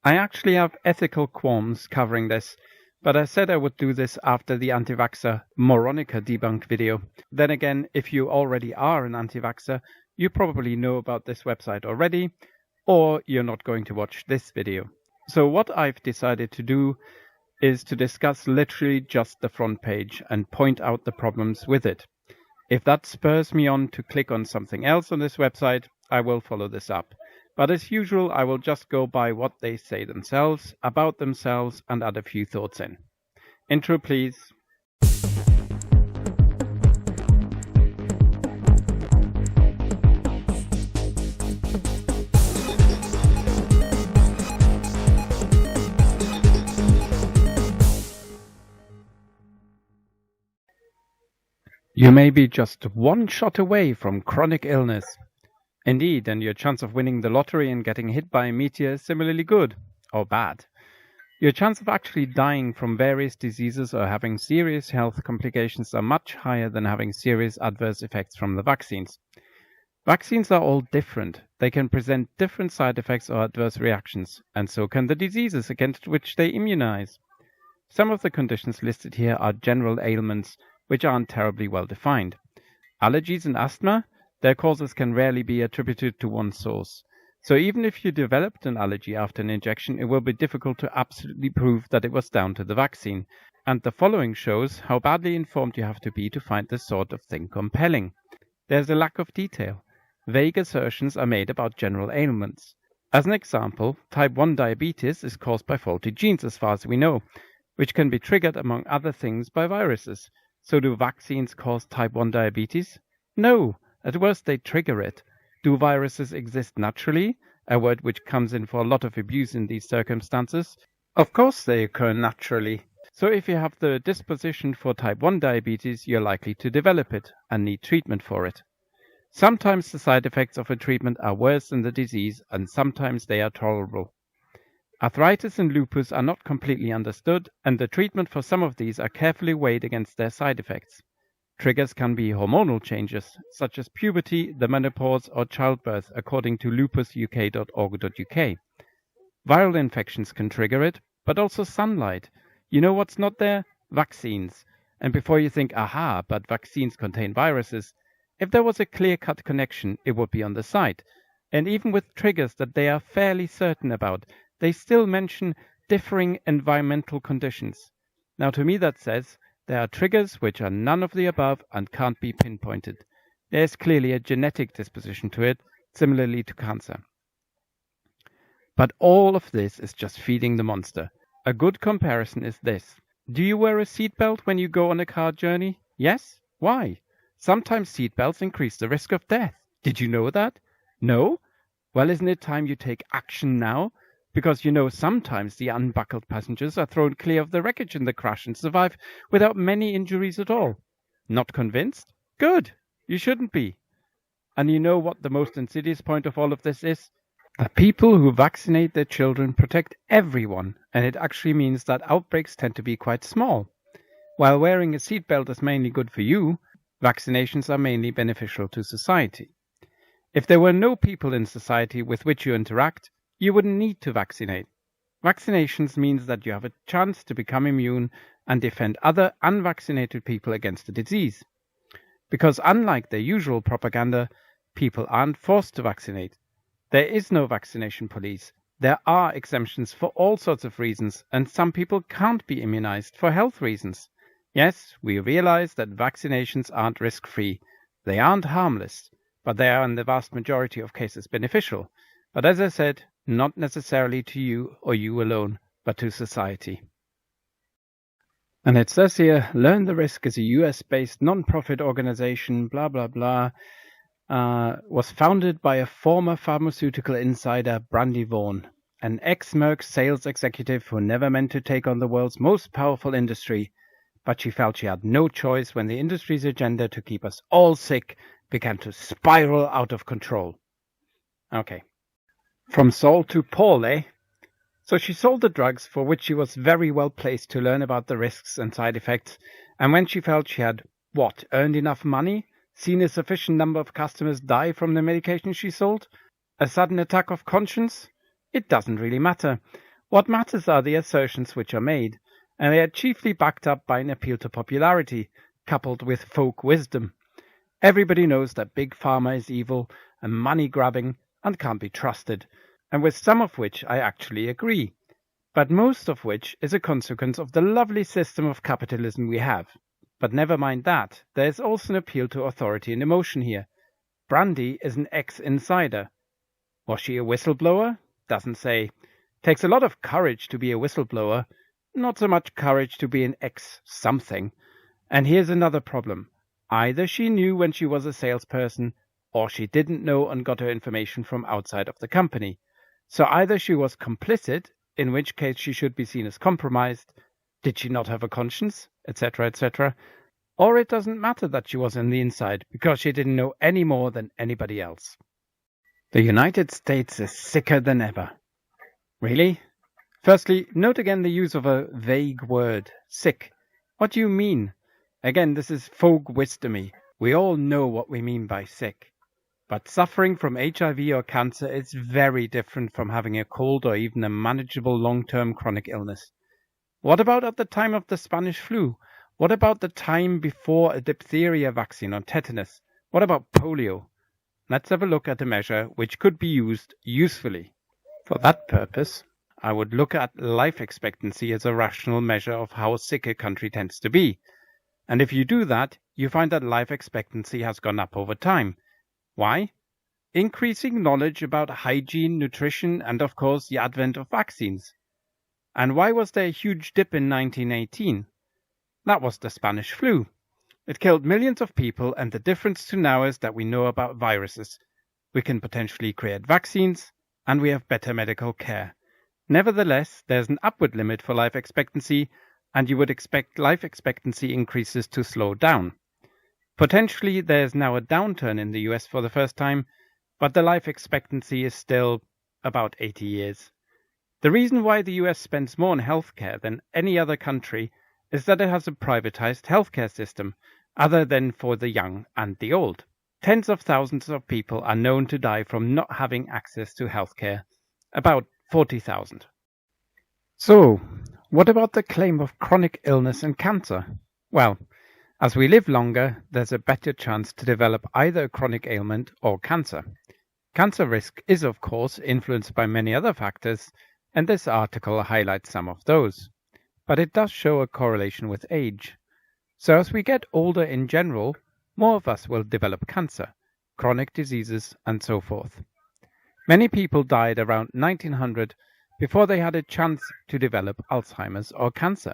I actually have ethical qualms covering this, but I said I would do this after the anti-vaxxer Moronica debunked video. Then again, if you already are an anti-vaxxer, you probably know about this website already, or you're not going to watch this video. So what I've decided to do is to discuss literally just the front page and point out the problems with it. If that spurs me on to click on something else on this website, I will follow this up. But as usual, I will just go by what they say themselves, about themselves, and add a few thoughts in. Intro, please. You may be just one shot away from chronic illness. Indeed, and your chance of winning the lottery and getting hit by a meteor is similarly good, or bad. Your chance of actually dying from various diseases or having serious health complications are much higher than having serious adverse effects from the vaccines. Vaccines are all different. They can present different side effects or adverse reactions, and so can the diseases against which they immunize. Some of the conditions listed here are general ailments, which aren't terribly well defined. Allergies and asthma? Their causes can rarely be attributed to one source. So even if you developed an allergy after an injection, it will be difficult to absolutely prove that it was down to the vaccine. And the following shows how badly informed you have to be to find this sort of thing compelling. There's a lack of detail. Vague assertions are made about general ailments. As an example, type 1 diabetes is caused by faulty genes as far as we know, which can be triggered among other things by viruses. So do vaccines cause type 1 diabetes? No. At worst, they trigger it. Do viruses exist naturally? A word which comes in for a lot of abuse in these circumstances. Of course they occur naturally. So if you have the disposition for type 1 diabetes, you're likely to develop it and need treatment for it. Sometimes the side effects of a treatment are worse than the disease, and sometimes they are tolerable. Arthritis and lupus are not completely understood, and the treatment for some of these are carefully weighed against their side effects. Triggers can be hormonal changes, such as puberty, the menopause, or childbirth, according to lupusuk.org.uk. Viral infections can trigger it, but also sunlight. You know what's not there? Vaccines. And before you think, aha, but vaccines contain viruses, if there was a clear-cut connection, it would be on the site. And even with triggers that they are fairly certain about, they still mention differing environmental conditions. Now to me that says, there are triggers which are none of the above and can't be pinpointed. There is clearly a genetic disposition to it, similarly to cancer. But all of this is just feeding the monster. A good comparison is this. Do you wear a seatbelt when you go on a car journey? Yes? Why? Sometimes seatbelts increase the risk of death. Did you know that? No? Well, isn't it time you take action now? Because you know sometimes the unbuckled passengers are thrown clear of the wreckage in the crash and survive without many injuries at all. Not convinced? Good. You shouldn't be. And you know what the most insidious point of all of this is? The people who vaccinate their children protect everyone, and it actually means that outbreaks tend to be quite small. While wearing a seatbelt is mainly good for you, vaccinations are mainly beneficial to society. If there were no people in society with which you interact, you wouldn't need to vaccinate. Vaccinations means that you have a chance to become immune and defend other unvaccinated people against the disease. Because unlike the usual propaganda, people aren't forced to vaccinate. There is no vaccination police. There are exemptions for all sorts of reasons, and some people can't be immunized for health reasons. Yes, we realize that vaccinations aren't risk-free. They aren't harmless, but they are in the vast majority of cases beneficial. But as I said, not necessarily to you or you alone, but to society. And it says here, Learn the Risk is a US-based non-profit organization, blah, blah, blah, was founded by a former pharmaceutical insider, Brandy Vaughan, an ex-Merck sales executive who never meant to take on the world's most powerful industry, but she felt she had no choice when the industry's agenda to keep us all sick began to spiral out of control. Okay. From Saul to Paul, eh? So she sold the drugs for which she was very well placed to learn about the risks and side effects, and when she felt she had, earned enough money, seen a sufficient number of customers die from the medication she sold, a sudden attack of conscience? It doesn't really matter. What matters are the assertions which are made, and they are chiefly backed up by an appeal to popularity, coupled with folk wisdom. Everybody knows that Big Pharma is evil and money-grabbing and can't be trusted, and with some of which I actually agree, but most of which is a consequence of the lovely system of capitalism we have. But never mind that, there is also an appeal to authority and emotion here. Brandy is an ex-insider. Was she a whistleblower? Doesn't say. Takes a lot of courage to be a whistleblower, not so much courage to be an ex-something. And here's another problem. Either she knew when she was a salesperson, or she didn't know and got her information from outside of the company. So either she was complicit, in which case she should be seen as compromised, did she not have a conscience, etc., etc., or it doesn't matter that she was on the inside, because she didn't know any more than anybody else. The United States is sicker than ever. Really? Firstly, note again the use of a vague word, sick. What do you mean? Again, this is folk wisdomy. We all know what we mean by sick. But suffering from HIV or cancer is very different from having a cold or even a manageable long-term chronic illness. What about at the time of the Spanish flu? What about the time before a diphtheria vaccine or tetanus? What about polio? Let's have a look at a measure which could be used usefully. For that purpose, I would look at life expectancy as a rational measure of how sick a country tends to be. And if you do that, you find that life expectancy has gone up over time. Why? Increasing knowledge about hygiene, nutrition, and of course the advent of vaccines. And why was there a huge dip in 1918? That was the Spanish flu. It killed millions of people, and the difference to now is that we know about viruses. We can potentially create vaccines, and we have better medical care. Nevertheless, there's an upward limit for life expectancy, and you would expect life expectancy increases to slow down. Potentially, there's now a downturn in the US for the first time, but the life expectancy is still about 80 years. The reason why the US spends more on healthcare than any other country is that it has a privatized healthcare system, other than for the young and the old. Tens of thousands of people are known to die from not having access to healthcare, about 40,000. So, what about the claim of chronic illness and cancer? Well, as we live longer, there's a better chance to develop either a chronic ailment or cancer. Cancer risk is, of course, influenced by many other factors, and this article highlights some of those. But it does show a correlation with age. So as we get older in general, more of us will develop cancer, chronic diseases, and so forth. Many people died around 1900 before they had a chance to develop Alzheimer's or cancer.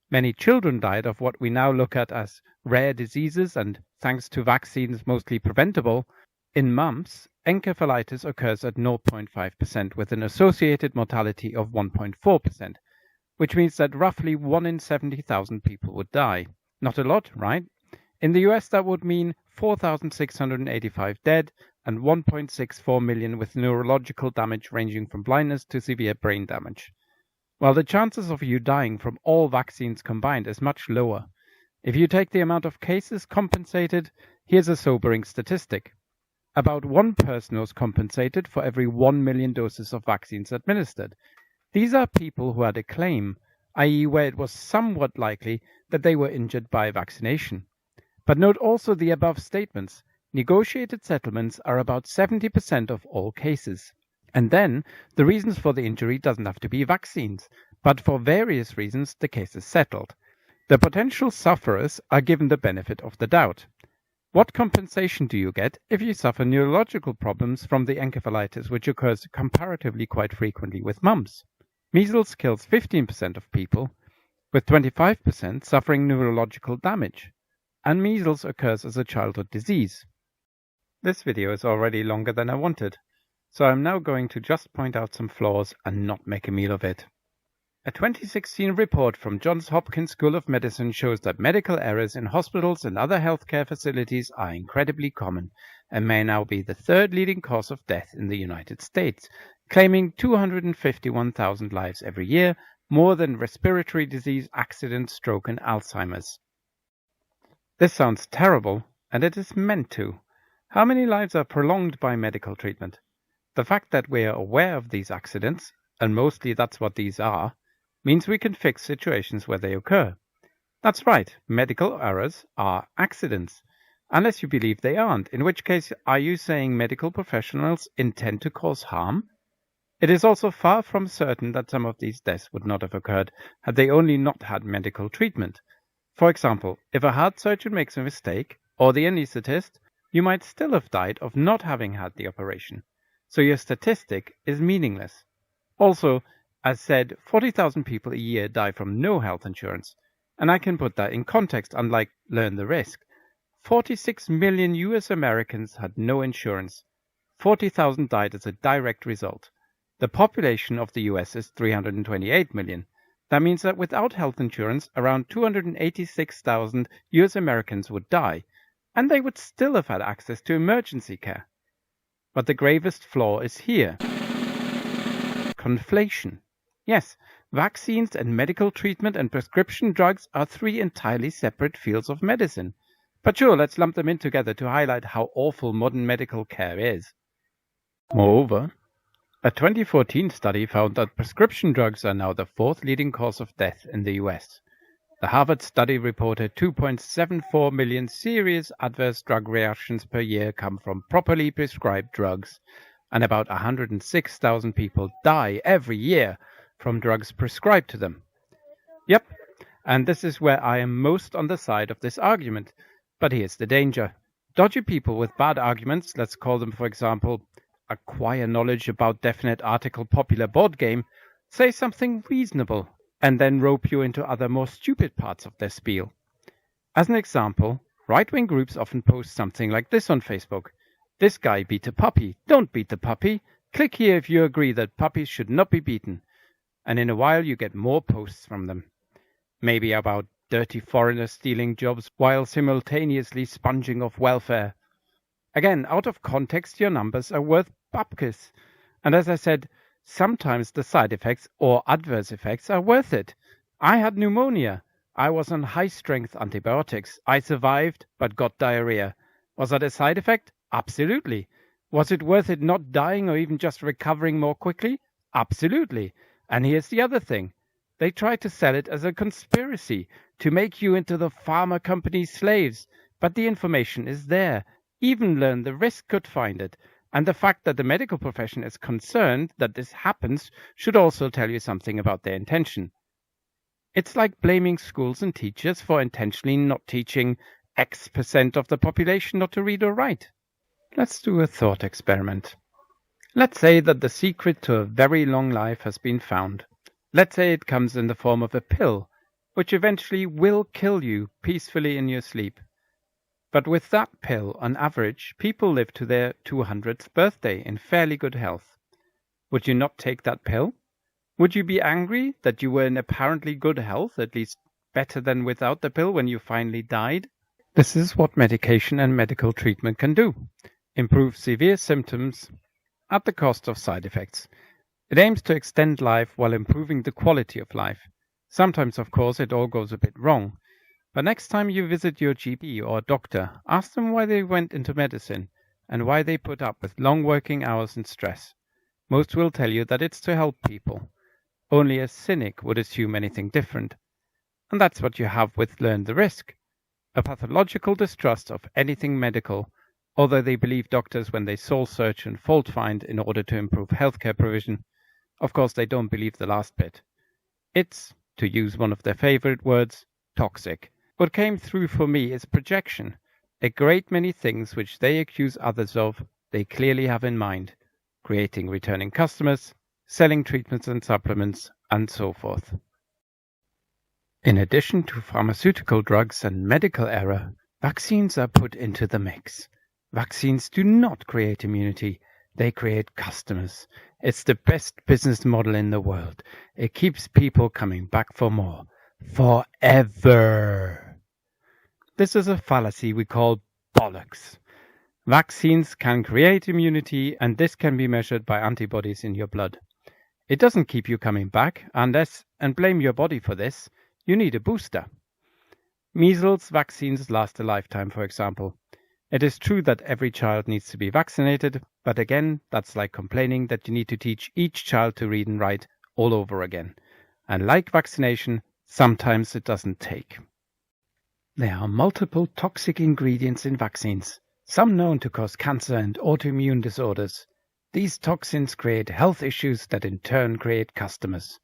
Many children died of what we now look at as rare diseases and, thanks to vaccines mostly preventable. In mumps, encephalitis occurs at 0.5% with an associated mortality of 1.4%, which means that roughly 1 in 70,000 people would die. Not a lot, right? In the US, that would mean 4,685 dead and 1.64 million with neurological damage ranging from blindness to severe brain damage. While the chances of you dying from all vaccines combined is much lower. If you take the amount of cases compensated, here's a sobering statistic. About one person was compensated for every 1 million doses of vaccines administered. These are people who had a claim, i.e. where it was somewhat likely that they were injured by vaccination. But note also the above statements. Negotiated settlements are about 70% of all cases. And then, the reasons for the injury doesn't have to be vaccines, but for various reasons the case is settled. The potential sufferers are given the benefit of the doubt. What compensation do you get if you suffer neurological problems from the encephalitis, which occurs comparatively quite frequently with mumps? Measles kills 15% of people, with 25% suffering neurological damage, and measles occurs as a childhood disease. This video is already longer than I wanted, so I'm now going to just point out some flaws and not make a meal of it. A 2016 report from Johns Hopkins School of Medicine shows that medical errors in hospitals and other healthcare facilities are incredibly common and may now be the third leading cause of death in the United States, claiming 251,000 lives every year, more than respiratory disease, accident, stroke, and Alzheimer's. This sounds terrible, and it is meant to. How many lives are prolonged by medical treatment? The fact that we are aware of these accidents, and mostly that's what these are, means we can fix situations where they occur. That's right, medical errors are accidents. Unless you believe they aren't, in which case are you saying medical professionals intend to cause harm? It is also far from certain that some of these deaths would not have occurred had they only not had medical treatment. For example, if a heart surgeon makes a mistake, or the anaesthetist, you might still have died of not having had the operation. So your statistic is meaningless. Also, as said, 40,000 people a year die from no health insurance. And I can put that in context, unlike Learn the Risk. 46 million US Americans had no insurance. 40,000 died as a direct result. The population of the US is 328 million. That means that without health insurance, around 286,000 US Americans would die, and they would still have had access to emergency care. But the gravest flaw is here. Conflation. Yes, vaccines and medical treatment and prescription drugs are three entirely separate fields of medicine. But sure, let's lump them in together to highlight how awful modern medical care is. Moreover, a 2014 study found that prescription drugs are now the fourth leading cause of death in the US. The Harvard study reported 2.74 million serious adverse drug reactions per year come from properly prescribed drugs, and about 106,000 people die every year from drugs prescribed to them. Yep, and this is where I am most on the side of this argument. But here's the danger. Dodgy people with bad arguments, let's call them for example, acquire knowledge about definite article popular board game, say something reasonable, and then rope you into other more stupid parts of their spiel. As an example, right-wing groups often post something like this on Facebook. This guy beat a puppy. Don't beat the puppy. Click here if you agree that puppies should not be beaten. And in a while you get more posts from them. Maybe about dirty foreigners stealing jobs while simultaneously sponging off welfare. Again, out of context, your numbers are worth bupkis. And as I said, sometimes the side effects or adverse effects are worth it. I had pneumonia. I was on high-strength antibiotics. I survived, but got diarrhea. Was that a side effect? Absolutely. Was it worth it not dying or even just recovering more quickly? Absolutely. And here's the other thing. They try to sell it as a conspiracy to make you into the pharma company's slaves. But the information is there. Even Learn the Risk could find it. And the fact that the medical profession is concerned that this happens should also tell you something about their intention. It's like blaming schools and teachers for intentionally not teaching X% of the population not to read or write. Let's do a thought experiment. Let's say that the secret to a very long life has been found. Let's say it comes in the form of a pill, which eventually will kill you peacefully in your sleep. But with that pill, on average, people live to their 200th birthday in fairly good health. Would you not take that pill? Would you be angry that you were in apparently good health, at least better than without the pill when you finally died? This is what medication and medical treatment can do. Improve severe symptoms at the cost of side effects. It aims to extend life while improving the quality of life. Sometimes, of course, it all goes a bit wrong. But next time you visit your GP or doctor, ask them why they went into medicine and why they put up with long working hours and stress. Most will tell you that it's to help people. Only a cynic would assume anything different. And that's what you have with Learn the Risk. A pathological distrust of anything medical, although they believe doctors when they soul search and fault find in order to improve healthcare provision. Of course, they don't believe the last bit. It's, to use one of their favorite words, toxic. What came through for me is projection. A great many things which they accuse others of, they clearly have in mind. Creating returning customers, selling treatments and supplements, and so forth. In addition to pharmaceutical drugs and medical error, vaccines are put into the mix. Vaccines do not create immunity, they create customers. It's the best business model in the world. It keeps people coming back for more. Forever. This is a fallacy we call bollocks. Vaccines can create immunity, and this can be measured by antibodies in your blood. It doesn't keep you coming back unless, and blame your body for this, you need a booster. Measles vaccines last a lifetime, for example. It is true that every child needs to be vaccinated, but again, that's like complaining that you need to teach each child to read and write all over again. And like vaccination, sometimes it doesn't take. There are multiple toxic ingredients in vaccines, some known to cause cancer and autoimmune disorders. These toxins create health issues that in turn create customers.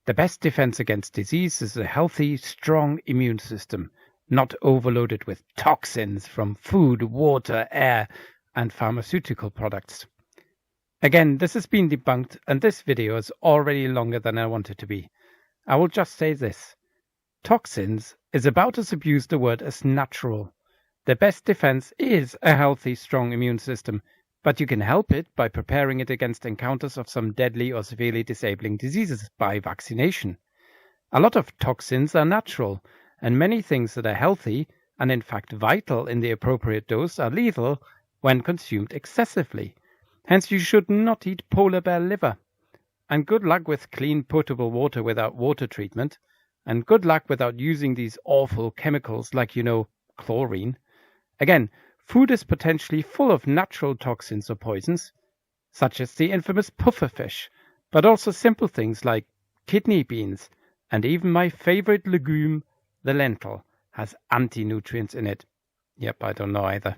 The best defense against disease is a healthy, strong immune system, not overloaded with toxins from food, water, air, and pharmaceutical products. Again, this has been debunked, and this video is already longer than I want it to be. I will just say this. Toxins is about as abused a word as natural. The best defense is a healthy, strong immune system, but you can help it by preparing it against encounters of some deadly or severely disabling diseases by vaccination. A lot of toxins are natural, and many things that are healthy and in fact vital in the appropriate dose are lethal when consumed excessively. Hence you should not eat polar bear liver. And good luck with clean potable water without water treatment, and good luck without using these awful chemicals like, chlorine. Again, food is potentially full of natural toxins or poisons, such as the infamous pufferfish, but also simple things like kidney beans, and even my favorite legume, the lentil, has anti-nutrients in it. Yep, I don't know either.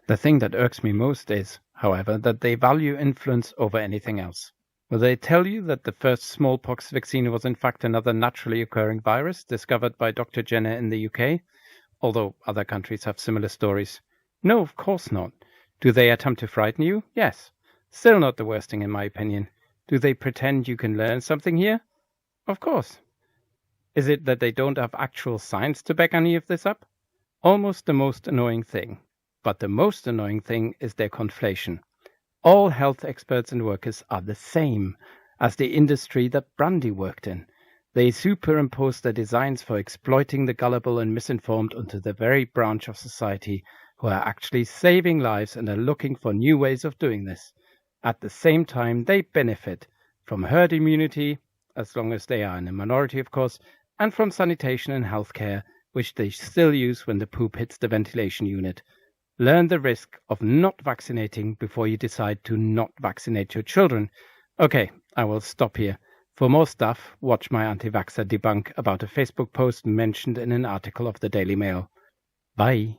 The thing that irks me most is, however, that they value influence over anything else. Will they tell you that the first smallpox vaccine was in fact another naturally occurring virus discovered by Dr. Jenner in the UK? Although other countries have similar stories. No, of course not. Do they attempt to frighten you? Yes. Still not the worst thing in my opinion. Do they pretend you can learn something here? Of course. Is it that they don't have actual science to back any of this up? Almost the most annoying thing. But the most annoying thing is their conflation. All health experts and workers are the same as the industry that Brandy worked in. They superimpose their designs for exploiting the gullible and misinformed onto the very branch of society who are actually saving lives and are looking for new ways of doing this. At the same time, they benefit from herd immunity, as long as they are in a minority, of course, and from sanitation and healthcare, which they still use when the poop hits the ventilation unit. Learn the risk of not vaccinating before you decide to not vaccinate your children. Okay, I will stop here. For more stuff, watch my anti-vaxxer debunk about a Facebook post mentioned in an article of the Daily Mail. Bye.